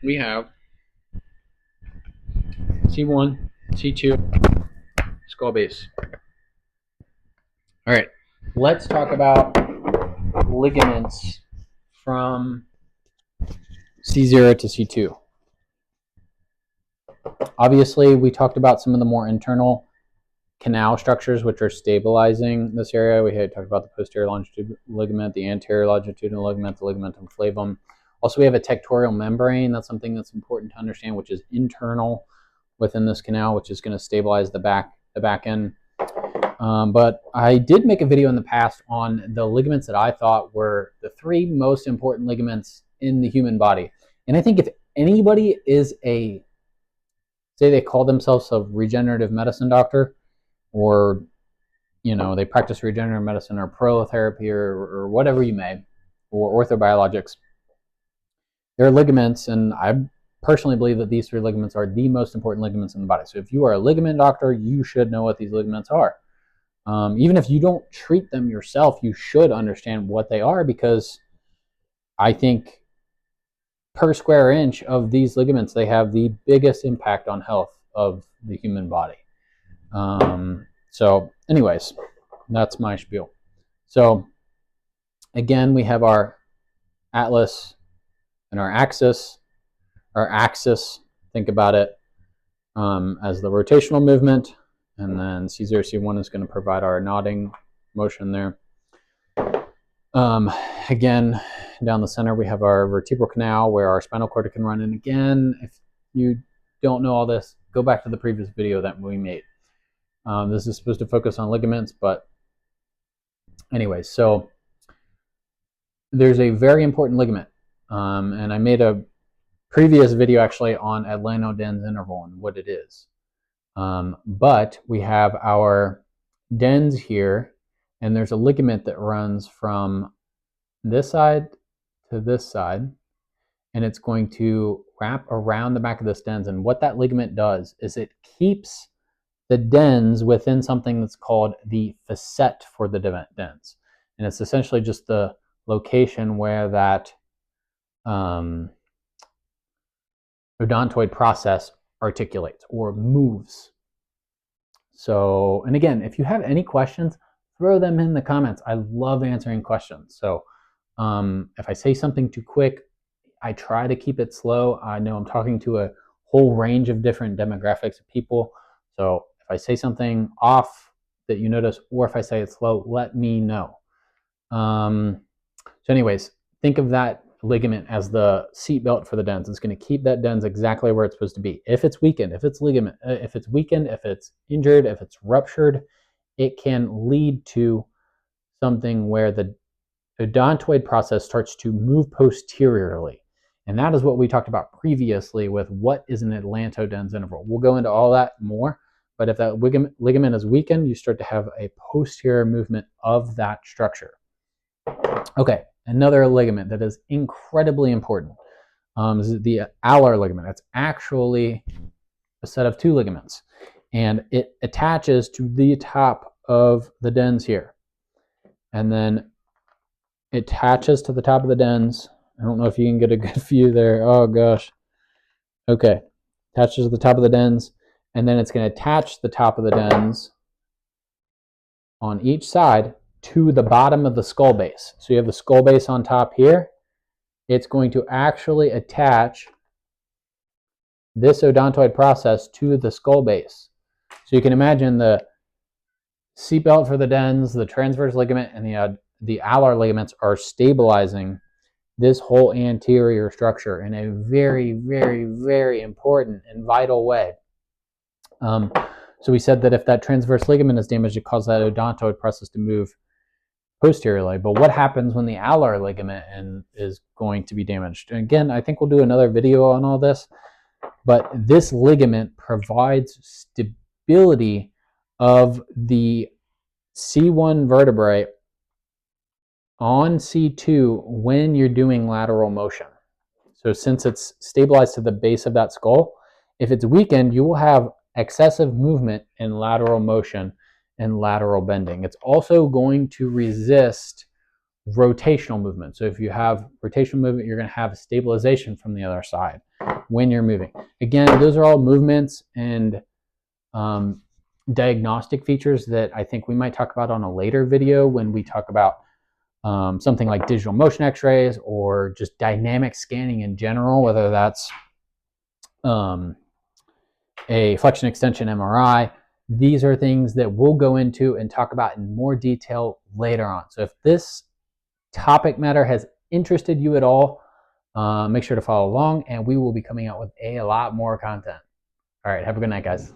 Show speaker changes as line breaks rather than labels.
we have C1, C2, skull base. All right, let's talk about ligaments from C0 to C2. Obviously, we talked about some of the more internal canal structures which are stabilizing this area. We had talked about the posterior longitudinal ligament, the anterior longitudinal ligament, the ligamentum flavum. Also, we have a tectorial membrane. That's something that's important to understand, which is internal within this canal, which is going to stabilize the back end. But I did make a video in the past on the ligaments that I thought were the 3 most important ligaments in the human body. And I think if anybody is say they call themselves a regenerative medicine doctor, or they practice regenerative medicine or prolotherapy or whatever you may, or orthobiologics, there are ligaments, and I personally believe that these 3 ligaments are the most important ligaments in the body. So if you are a ligament doctor, you should know what these ligaments are. Even if you don't treat them yourself, you should understand what they are, because I think per square inch of these ligaments, they have the biggest impact on health of the human body. So anyways, that's my spiel. So again, we have our atlas and our axis. Our axis, think about it as the rotational movement, and then C0, C1 is going to provide our nodding motion there. Again, down the center, we have our vertebral canal where our spinal cord can run. And again, if you don't know all this, go back to the previous video that we made. This is supposed to focus on ligaments, but anyway, so there's a very important ligament. And I made a previous video actually on atlanto-dens interval and what it is. But we have our dens here, and there's a ligament that runs from this side to this side, and it's going to wrap around the back of this dens. And what that ligament does is it keeps the dens within something that's called the facet for the dens. And it's essentially just the location where that odontoid process articulates or moves. So, and again, if you have any questions, throw them in the comments. I love answering questions. So if I say something too quick, I try to keep it slow. I know I'm talking to a whole range of different demographics of people. So if I say something off that you notice, or if I say it slow, let me know. So anyways, think of that ligament as the seatbelt for the dens. It's going to keep that dens exactly where it's supposed to be. If it's weakened, if it's weakened, if it's injured, if it's ruptured, it can lead to something where the odontoid process starts to move posteriorly. And that is what we talked about previously with what is an atlanto-dens interval. We'll go into all that more, but if that ligament is weakened, you start to have a posterior movement of that structure. Okay, another ligament that is incredibly important is the alar ligament. It's actually a set of 2 ligaments, and it attaches to the top of the dens here. And then it attaches to the top of the dens. I don't know if you can get a good view there. Oh gosh. Okay, attaches to the top of the dens, and then it's going to attach the top of the dens on each side to the bottom of the skull base. So you have the skull base on top here. It's going to actually attach this odontoid process to the skull base. So you can imagine the seatbelt for the dens, the transverse ligament, and the alar ligaments are stabilizing this whole anterior structure in a very, very, very important and vital way. So we said that if that transverse ligament is damaged, it causes that odontoid process to move posteriorly. But what happens when the alar ligament is going to be damaged? And again, I think we'll do another video on all this, but this ligament provides stability of the C1 vertebrae on C2 when you're doing lateral motion. So since it's stabilized to the base of that skull, if it's weakened, you will have excessive movement in lateral motion and lateral bending. It's also going to resist rotational movement. So if you have rotational movement, you're going to have stabilization from the other side. when you're moving. Again, those are all movements and diagnostic features that I think we might talk about on a later video when we talk about something like digital motion x-rays or just dynamic scanning in general, whether that's a flexion extension MRI. These are things that we'll go into and talk about in more detail later on. So if this topic matter has interested you at all, make sure to follow along, and we will be coming out with a lot more content. All right, have a good night, guys.